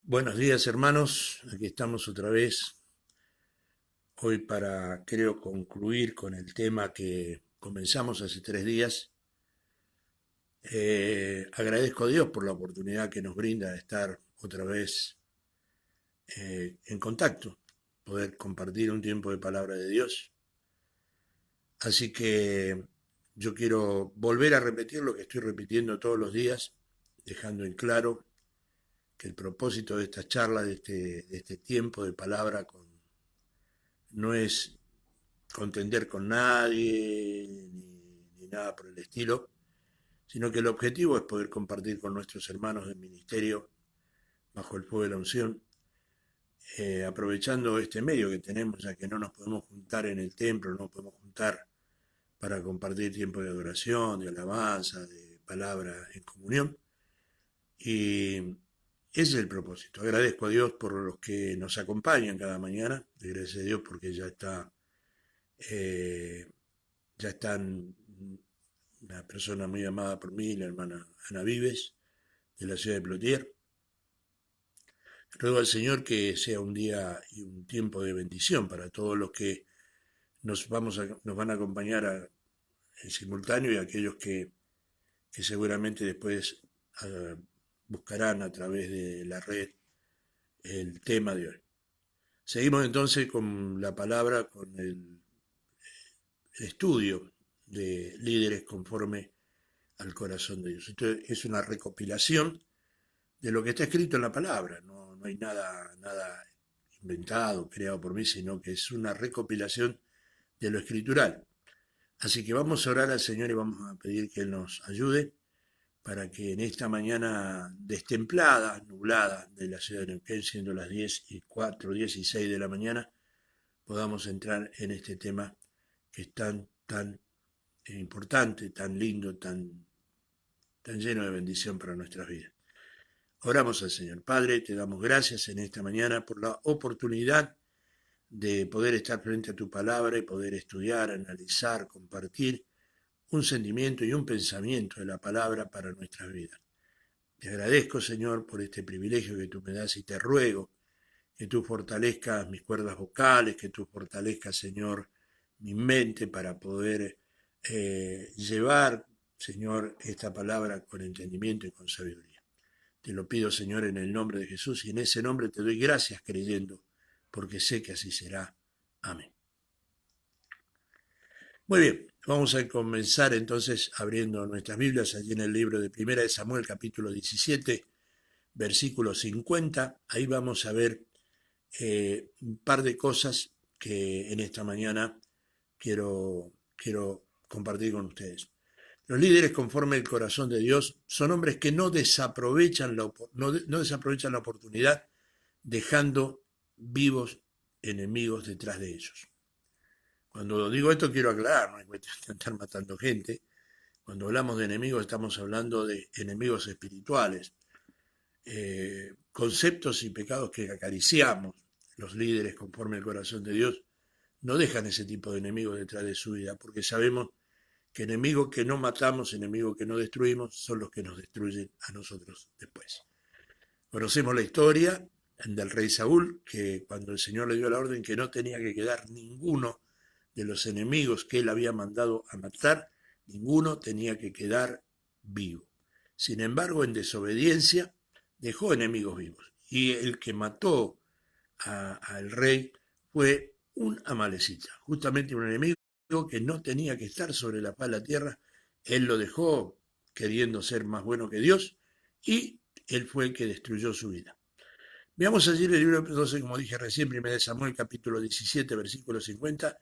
Buenos días, hermanos. Aquí estamos otra vez hoy para, creo, concluir con el tema que comenzamos hace 3 días. Agradezco a Dios por la oportunidad que nos brinda de estar otra vez en contacto, poder compartir un tiempo de palabra de Dios. Así que yo quiero volver a repetir lo que estoy repitiendo todos los días, dejando en claro que el propósito de esta charla, de este tiempo de palabra no es contender con nadie ni nada por el estilo, sino que el objetivo es poder compartir con nuestros hermanos del ministerio bajo el fuego de la unción, aprovechando este medio que tenemos, ya que no nos podemos juntar en el templo, no nos podemos juntar para compartir tiempo de adoración, de alabanza, de palabra en comunión. Y ese es el propósito. Agradezco a Dios por los que nos acompañan cada mañana. Gracias a Dios porque eh, ya están una persona muy amada por mí, la hermana Ana Vives, de la ciudad de Plotier. Ruego al Señor que sea un día y un tiempo de bendición para todos los que nos van a acompañar en simultáneo y aquellos que seguramente después buscarán a través de la red el tema de hoy. Seguimos entonces con la palabra, con el estudio de líderes conforme al corazón de Dios. Esto es una recopilación de lo que está escrito en la palabra. No hay nada inventado, creado por mí, sino que es una recopilación de lo escritural. Así que vamos a orar al Señor y vamos a pedir que Él nos ayude para que en esta mañana destemplada, nublada de la ciudad de Neuquén, siendo las 10:04, 10:06 de la mañana, podamos entrar en este tema que es tan importante, tan lindo, tan lleno de bendición para nuestras vidas. Oramos al Señor. Padre, te damos gracias en esta mañana por la oportunidad de poder estar frente a tu palabra y poder estudiar, analizar, compartir un sentimiento y un pensamiento de la palabra para nuestras vidas. Te agradezco, Señor, por este privilegio que tú me das y te ruego que tú fortalezcas mis cuerdas vocales, que tú fortalezcas, Señor, mi mente para poder llevar, Señor, esta palabra con entendimiento y con sabiduría. Te lo pido, Señor, en el nombre de Jesús, y en ese nombre te doy gracias creyendo, porque sé que así será. Amén. Muy bien, vamos a comenzar entonces abriendo nuestras Biblias allí en el libro de Primera de Samuel, capítulo 17, versículo 50. Ahí vamos a ver un par de cosas que en esta mañana quiero compartir con ustedes. Los líderes conforme el corazón de Dios son hombres que no desaprovechan no desaprovechan la oportunidad dejando vivos enemigos detrás de ellos. Cuando digo esto quiero aclarar, no hay cuestión de estar matando gente. Cuando hablamos de enemigos estamos hablando de enemigos espirituales, conceptos y pecados que acariciamos. Los líderes conforme al corazón de Dios no dejan ese tipo de enemigos detrás de su vida, porque sabemos que enemigos que no matamos, enemigos que no destruimos, son los que nos destruyen a nosotros después. Conocemos la historia del rey Saúl, que cuando el Señor le dio la orden que no tenía que quedar ninguno de los enemigos que él había mandado a matar, ninguno tenía que quedar vivo. Sin embargo, en desobediencia, dejó enemigos vivos. Y el que mató al rey fue un amalecita, justamente un enemigo que no tenía que estar sobre la faz de la tierra. Él lo dejó queriendo ser más bueno que Dios y él fue el que destruyó su vida. Veamos allí el libro, entonces, como dije recién, 1 Samuel, capítulo 17, versículo 50,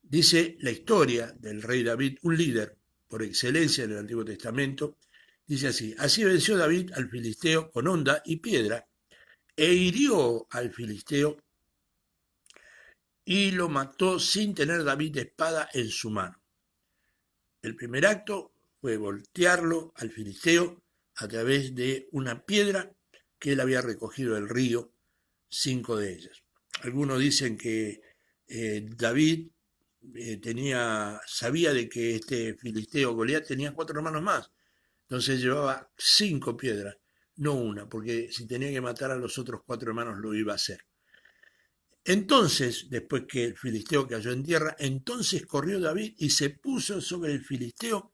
dice la historia del rey David, un líder por excelencia en el Antiguo Testamento. Dice así: así venció David al filisteo con honda y piedra, e hirió al filisteo y lo mató sin tener David espada en su mano. El primer acto fue voltearlo al filisteo a través de una piedra que él había recogido del río, 5 de ellas. Algunos dicen que David sabía de que este filisteo Goliat tenía 4 hermanos más, entonces llevaba 5 piedras, no una, porque si tenía que matar a los otros 4 hermanos lo iba a hacer. Entonces, después que el filisteo cayó en tierra, entonces corrió David y se puso sobre el filisteo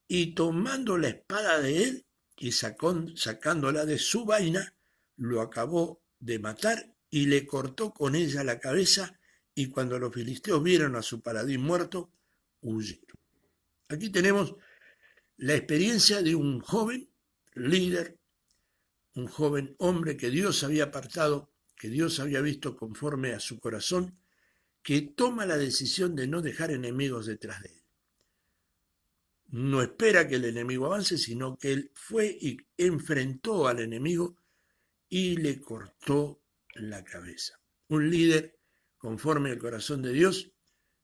y tomando la espada de él y sacándola de su vaina, lo acabó de matar y le cortó con ella la cabeza, y cuando los filisteos vieron a su paladín muerto, huyeron. Aquí tenemos la experiencia de un joven líder, un joven hombre que Dios había apartado, que Dios había visto conforme a su corazón, que toma la decisión de no dejar enemigos detrás de él. No espera que el enemigo avance, sino que él fue y enfrentó al enemigo y le cortó la cabeza. Un líder conforme al corazón de Dios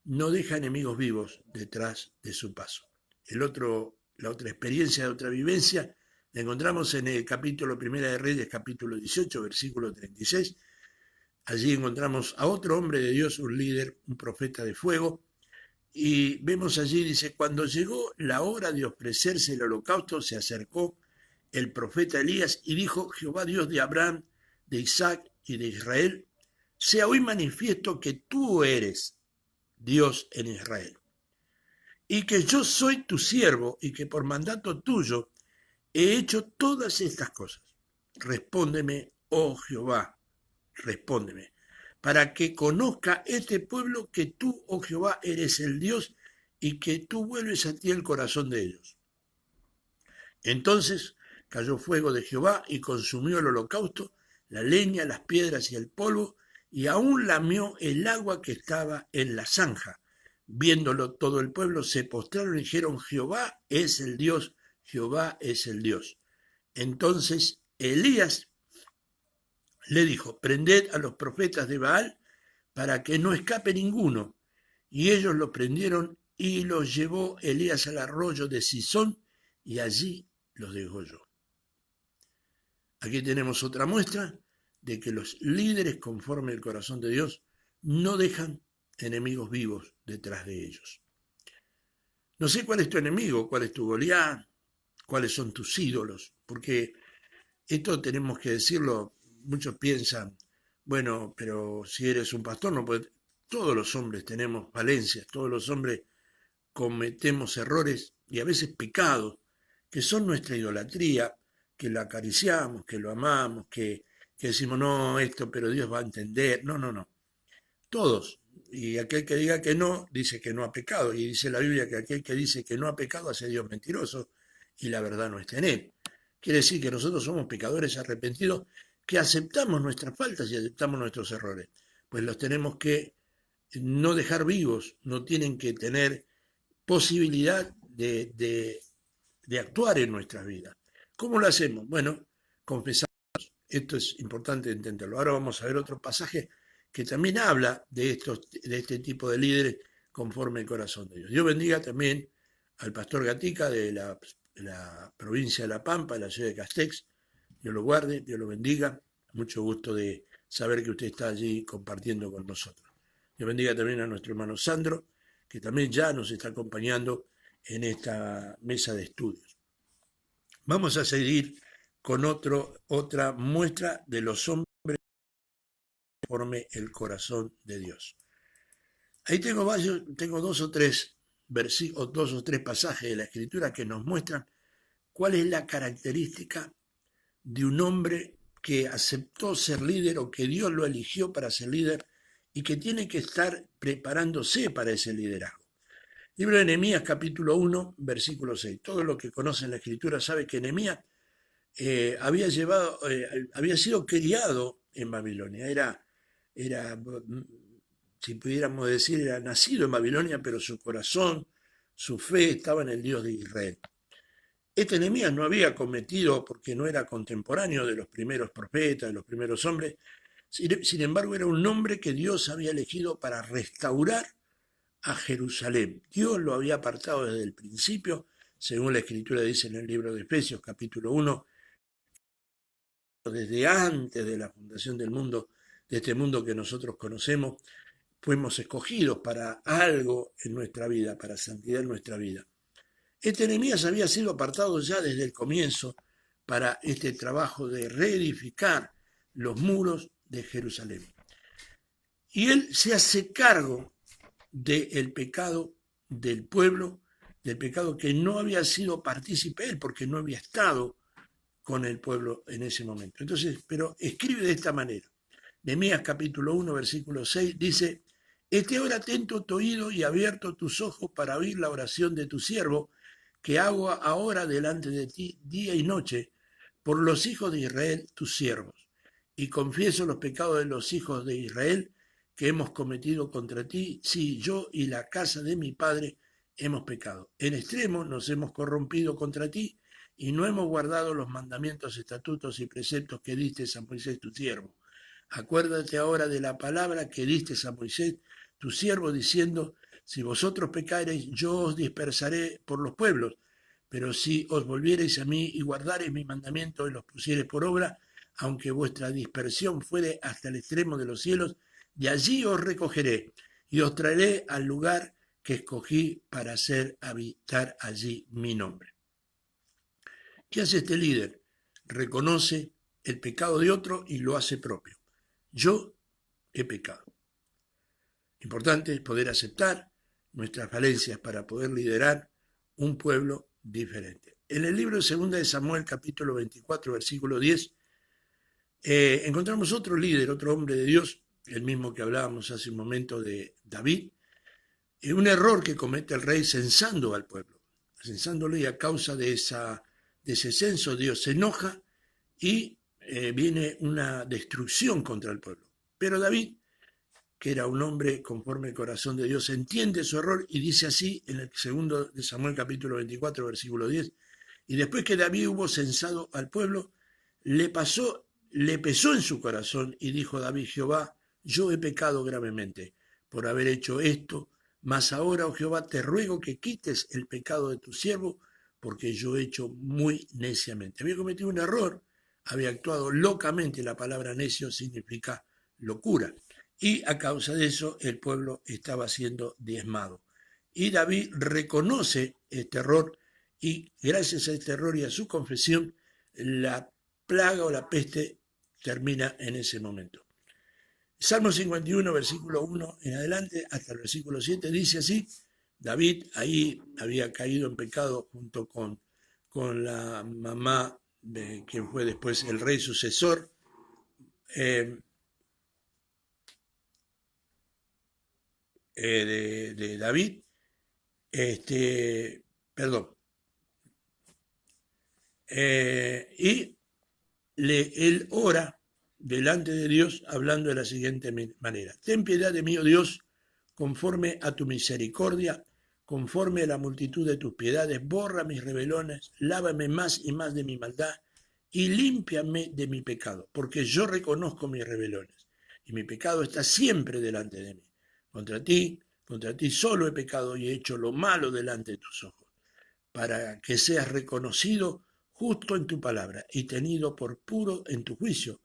no deja enemigos vivos detrás de su paso. La otra experiencia, la otra vivencia, la encontramos en el capítulo 1 de Reyes, capítulo 18, versículo 36. Allí encontramos a otro hombre de Dios, un líder, un profeta de fuego, y vemos allí, dice, cuando llegó la hora de ofrecerse el holocausto, se acercó el profeta Elías y dijo, Jehová Dios de Abraham, de Isaac y de Israel, sea hoy manifiesto que tú eres Dios en Israel, y que yo soy tu siervo, y que por mandato tuyo he hecho todas estas cosas. Respóndeme, oh Jehová, respóndeme, para que conozca este pueblo que tú, oh Jehová, eres el Dios, y que tú vuelves a ti el corazón de ellos. Entonces cayó fuego de Jehová y consumió el holocausto, la leña, las piedras y el polvo, y aún lamió el agua que estaba en la zanja. Viéndolo todo el pueblo, se postraron y dijeron, Jehová es el Dios, Jehová es el Dios. Entonces Elías le dijo, prended a los profetas de Baal para que no escape ninguno. Y ellos lo prendieron y los llevó Elías al arroyo de Sisón y allí los degolló. Aquí tenemos otra muestra de que los líderes conforme al corazón de Dios no dejan enemigos vivos detrás de ellos. No sé cuál es tu enemigo, cuál es tu Goliat, cuáles son tus ídolos, porque esto tenemos que decirlo. Muchos piensan, bueno, pero si eres un pastor no puedes. Todos los hombres tenemos falencias, todos los hombres cometemos errores y a veces pecados que son nuestra idolatría, que lo acariciamos, que lo amamos, que decimos, no, esto, pero Dios va a entender. No, no, no. Todos. Y aquel que diga que no, dice que no ha pecado. Y dice la Biblia que aquel que dice que no ha pecado hace Dios mentiroso y la verdad no está en él. Quiere decir que nosotros somos pecadores arrepentidos que aceptamos nuestras faltas y aceptamos nuestros errores. Pues los tenemos que no dejar vivos, no tienen que tener posibilidad de actuar en nuestras vidas. ¿Cómo lo hacemos? Bueno, confesamos. Esto es importante entenderlo. Ahora vamos a ver otro pasaje que también habla de este tipo de líderes conforme al corazón de Dios. Dios bendiga también al pastor Gatica de la provincia de La Pampa, de la ciudad de Castex. Dios lo guarde, Dios lo bendiga. Mucho gusto de saber que usted está allí compartiendo con nosotros. Dios bendiga también a nuestro hermano Sandro, que también ya nos está acompañando en esta mesa de estudios. Vamos a seguir con otra muestra de los hombres conforme el corazón de Dios. Ahí tengo dos o tres pasajes de la Escritura que nos muestran cuál es la característica de un hombre que aceptó ser líder o que Dios lo eligió para ser líder y que tiene que estar preparándose para ese liderazgo. Libro de Nehemías, capítulo 1, versículo 6. Todo lo que conocen la Escritura sabe que Nehemías había sido criado en Babilonia. Era, si pudiéramos decir, era nacido en Babilonia, pero su corazón, su fe estaba en el Dios de Israel. Este Nehemías no había cometido, porque no era contemporáneo de los primeros profetas, de los primeros hombres, sin embargo era un hombre que Dios había elegido para restaurar a Jerusalén. Dios lo había apartado desde el principio, según la Escritura dice en el libro de Efesios, capítulo 1, desde antes de la fundación del mundo, de este mundo que nosotros conocemos, fuimos escogidos para algo en nuestra vida, para santidad en nuestra vida. Este Nehemías había sido apartado ya desde el comienzo para este trabajo de reedificar los muros de Jerusalén. Y él se hace cargo del pecado del pueblo, del pecado que no había sido partícipe él, porque no había estado con el pueblo en ese momento. Entonces, pero escribe de esta manera. Nehemías capítulo 1, versículo 6, dice: esté ahora atento tu oído y abierto tus ojos para oír la oración de tu siervo, que hago ahora delante de ti día y noche, por los hijos de Israel, tus siervos. Y confieso los pecados de los hijos de Israel que hemos cometido contra ti, sí, yo y la casa de mi padre hemos pecado. En extremo nos hemos corrompido contra ti y no hemos guardado los mandamientos, estatutos y preceptos que diste a Moisés tu siervo. Acuérdate ahora de la palabra que diste a Moisés tu siervo, diciendo: si vosotros pecareis, yo os dispersaré por los pueblos, pero si os volviereis a mí y guardareis mis mandamientos y los pusiereis por obra, aunque vuestra dispersión fuere hasta el extremo de los cielos, de allí os recogeré y os traeré al lugar que escogí para hacer habitar allí mi nombre. ¿Qué hace este líder? Reconoce el pecado de otro y lo hace propio. Yo he pecado. Importante es poder aceptar nuestras falencias para poder liderar un pueblo diferente. En el libro de 2 de Samuel, capítulo 24, versículo 10, encontramos otro líder, otro hombre de Dios, el mismo que hablábamos hace un momento de David, un error que comete el rey censando al pueblo, censándolo, y a causa de ese censo Dios se enoja y viene una destrucción contra el pueblo. Pero David, que era un hombre conforme al corazón de Dios, entiende su error y dice así en el 2 de Samuel capítulo 24, versículo 10, y después que David hubo censado al pueblo, le pesó en su corazón y dijo David: Jehová, yo he pecado gravemente por haber hecho esto, mas ahora, oh Jehová, te ruego que quites el pecado de tu siervo, porque yo he hecho muy neciamente. Había cometido un error, había actuado locamente. La palabra necio significa locura. Y a causa de eso el pueblo estaba siendo diezmado. Y David reconoce este error, y gracias a este error y a su confesión, la plaga o la peste termina en ese momento. Salmo 51, versículo 1 en adelante hasta el versículo 7 dice así: David ahí había caído en pecado junto con la mamá de quien fue después el rey sucesor, de David, perdón, y él ora delante de Dios hablando de la siguiente manera: ten piedad de mí, oh Dios, conforme a tu misericordia, conforme a la multitud de tus piedades, borra mis rebeliones, lávame más y más de mi maldad y límpiame de mi pecado, porque yo reconozco mis rebeliones y mi pecado está siempre delante de mí. Contra ti solo he pecado y he hecho lo malo delante de tus ojos, para que seas reconocido justo en tu palabra y tenido por puro en tu juicio.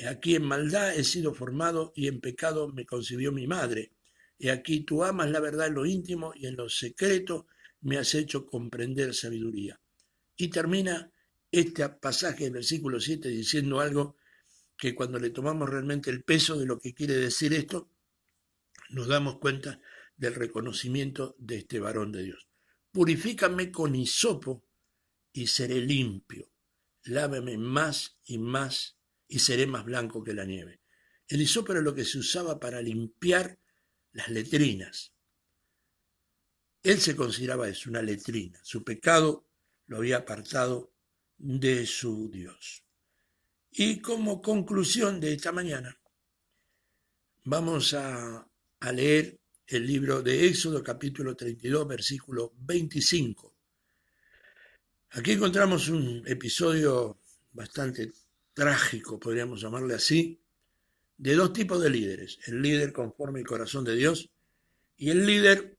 Aquí en maldad he sido formado y en pecado me concibió mi madre. Y aquí tú amas la verdad en lo íntimo y en lo secreto me has hecho comprender sabiduría. Y termina este pasaje del versículo 7 diciendo algo que, cuando le tomamos realmente el peso de lo que quiere decir esto, nos damos cuenta del reconocimiento de este varón de Dios. Purifícame con hisopo y seré limpio. Lávame más y más y seré más blanco que la nieve. El hisopo era lo que se usaba para limpiar las letrinas. Él se consideraba eso, una letrina. Su pecado lo había apartado de su Dios. Y como conclusión de esta mañana, vamos a leer el libro de Éxodo, capítulo 32, versículo 25. Aquí encontramos un episodio bastante trágico, podríamos llamarle así, de dos tipos de líderes: el líder conforme al corazón de Dios y el líder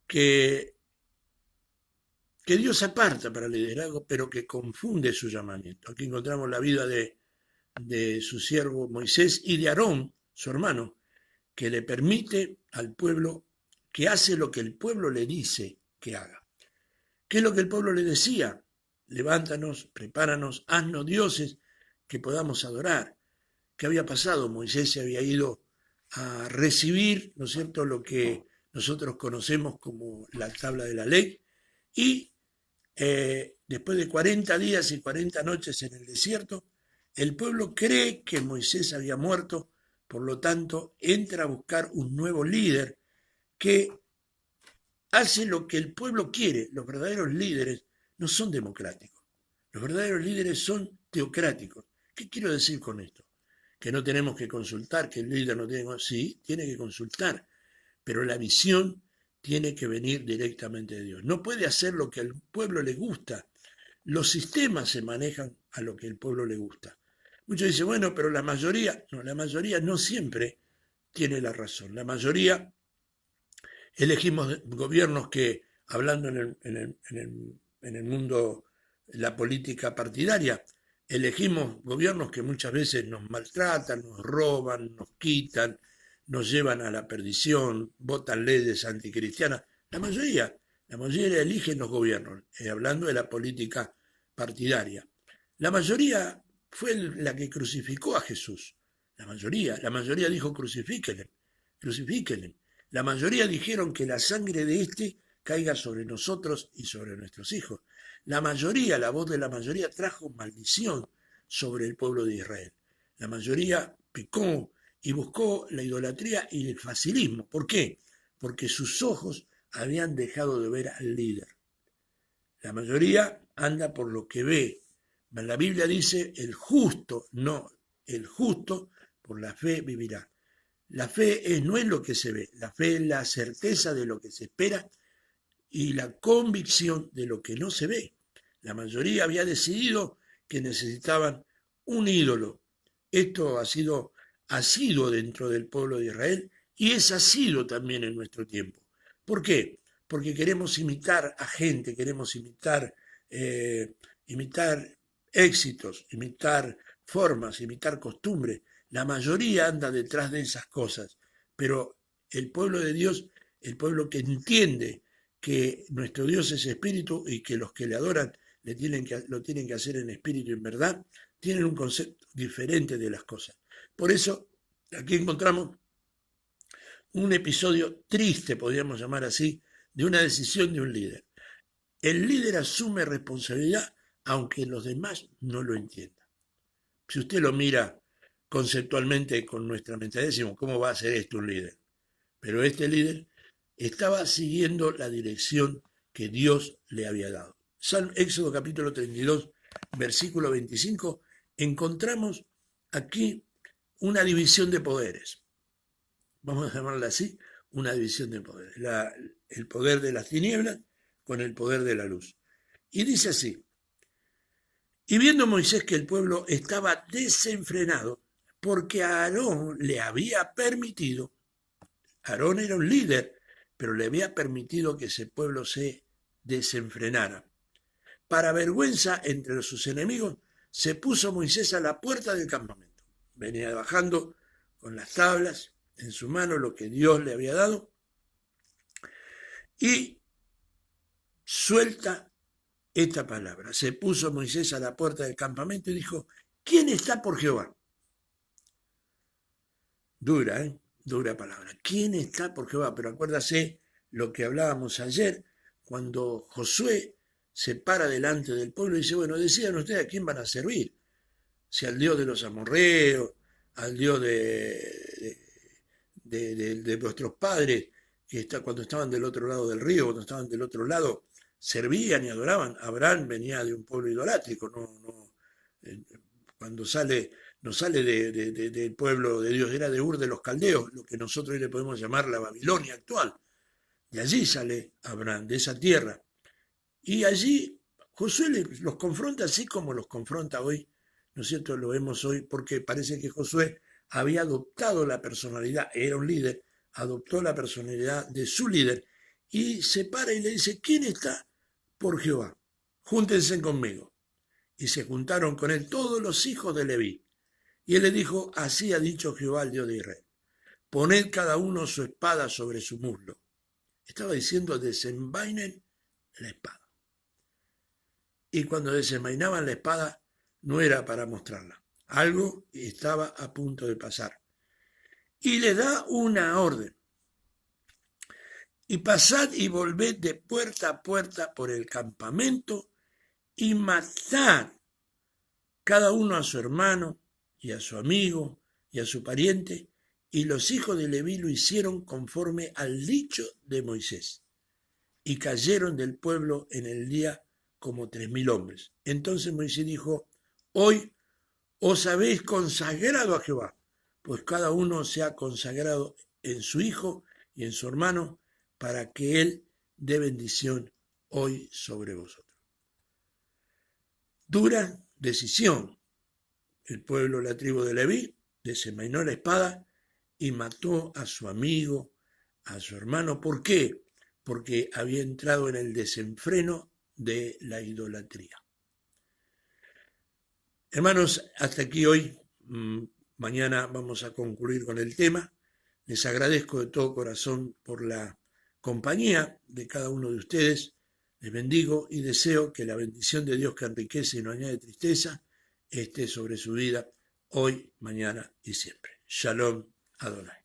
que Dios aparta para el liderazgo, pero que confunde su llamamiento. Aquí encontramos la vida de su siervo Moisés y de Aarón, su hermano, que le permite al pueblo, que hace lo que el pueblo le dice que haga. ¿Qué es lo que el pueblo le decía? levántanos, prepáranos, haznos dioses que podamos adorar. ¿Qué había pasado? Moisés se había ido a recibir, ¿no es cierto?, lo que nosotros conocemos como la tabla de la ley, y después de 40 días y 40 noches en el desierto, el pueblo cree que Moisés había muerto, por lo tanto entra a buscar un nuevo líder que hace lo que el pueblo quiere. Los verdaderos líderes no son democráticos, los verdaderos líderes son teocráticos. ¿Qué quiero decir con esto? Que no tenemos que consultar, que el líder no tiene que... Sí, tiene que consultar, pero la visión tiene que venir directamente de Dios. No puede hacer lo que al pueblo le gusta. Los sistemas se manejan a lo que el pueblo le gusta. Muchos dicen, bueno, pero la mayoría no siempre tiene la razón. La mayoría elegimos gobiernos que, hablando en el mundo, la política partidaria, elegimos gobiernos que muchas veces nos maltratan, nos roban, nos quitan, nos llevan a la perdición, votan leyes anticristianas. La mayoría eligen los gobiernos, hablando de la política partidaria. La mayoría fue la que crucificó a Jesús. La mayoría dijo crucifíquenle, crucifíquenle. La mayoría dijeron que la sangre de éste caiga sobre nosotros y sobre nuestros hijos. La mayoría, la voz de la mayoría trajo maldición sobre el pueblo de Israel. La mayoría pecó y buscó la idolatría y el facilismo. ¿Por qué? Porque sus ojos habían dejado de ver al líder. La mayoría anda por lo que ve. La Biblia dice, el justo por la fe vivirá. La fe no es lo que se ve, la fe es la certeza de lo que se espera y la convicción de lo que no se ve. La mayoría había decidido que necesitaban un ídolo. Esto ha sido dentro del pueblo de Israel y es asiduo también en nuestro tiempo. ¿Por qué? Porque queremos imitar a gente, queremos imitar éxitos, imitar formas, imitar costumbres. La mayoría anda detrás de esas cosas, pero el pueblo de Dios, el pueblo que entiende que nuestro Dios es espíritu y que los que le adoran lo tienen que hacer en espíritu y en verdad, tienen un concepto diferente de las cosas. Por eso, aquí encontramos un episodio triste, podríamos llamar así, de una decisión de un líder. El líder asume responsabilidad aunque los demás no lo entiendan. Si usted lo mira conceptualmente con nuestra mentalidad, decimos, ¿cómo va a ser esto un líder? Pero este líder estaba siguiendo la dirección que Dios le había dado. Éxodo capítulo 32, versículo 25, encontramos aquí una división de poderes. Vamos a llamarla así, una división de poderes. El poder de las tinieblas con el poder de la luz. Y dice así, y viendo Moisés que el pueblo estaba desenfrenado, porque a Aarón le había permitido, Aarón era un líder, pero le había permitido que ese pueblo se desenfrenara. Para vergüenza entre sus enemigos, se puso Moisés a la puerta del campamento. Venía bajando con las tablas en su mano, lo que Dios le había dado, y suelta esta palabra. Se puso Moisés a la puerta del campamento y dijo, ¿quién está por Jehová? Dura, dura palabra. ¿Quién está por Jehová? Pero acuérdase lo que hablábamos ayer, cuando Josué se para delante del pueblo y dice, bueno, decidan ustedes a quién van a servir. Si al Dios de los amorreos, al Dios de vuestros padres, que cuando estaban del otro lado del río, cuando estaban del otro lado, servían y adoraban. Abraham venía de un pueblo idolátrico, cuando no sale del pueblo de Dios, era de Ur de los Caldeos, lo que nosotros hoy le podemos llamar la Babilonia actual. De allí sale Abraham, de esa tierra. Y allí Josué los confronta así como los confronta hoy, ¿no es cierto? Lo vemos hoy porque parece que Josué había adoptado la personalidad, era un líder, adoptó la personalidad de su líder y se para y le dice, ¿quién está por Jehová? Júntense conmigo. Y se juntaron con él todos los hijos de Leví. Y él le dijo, así ha dicho Jehová, el Dios de Israel, poned cada uno su espada sobre su muslo. Estaba diciendo, desenvainen la espada. y cuando desenvainaban la espada no era para mostrarla. Algo estaba a punto de pasar. Y les da una orden. Y pasad y volved de puerta a puerta por el campamento y matad cada uno a su hermano y a su amigo y a su pariente. Y los hijos de Leví lo hicieron conforme al dicho de Moisés. Y cayeron del pueblo en el día como 3000 hombres. Entonces Moisés dijo: hoy os habéis consagrado a Jehová, pues cada uno se ha consagrado en su hijo y en su hermano, para que él dé bendición hoy sobre vosotros. Dura decisión. El pueblo, la tribu de Leví, desenvainó la espada y mató a su amigo, a su hermano. ¿Por qué? Porque había entrado en el desenfreno de la idolatría. Hermanos, hasta aquí hoy. Mañana vamos a concluir con el tema. Les agradezco de todo corazón por la compañía de cada uno de ustedes. Les bendigo y deseo que la bendición de Dios, que enriquece y no añade tristeza, esté sobre su vida hoy, mañana y siempre. Shalom Adonai.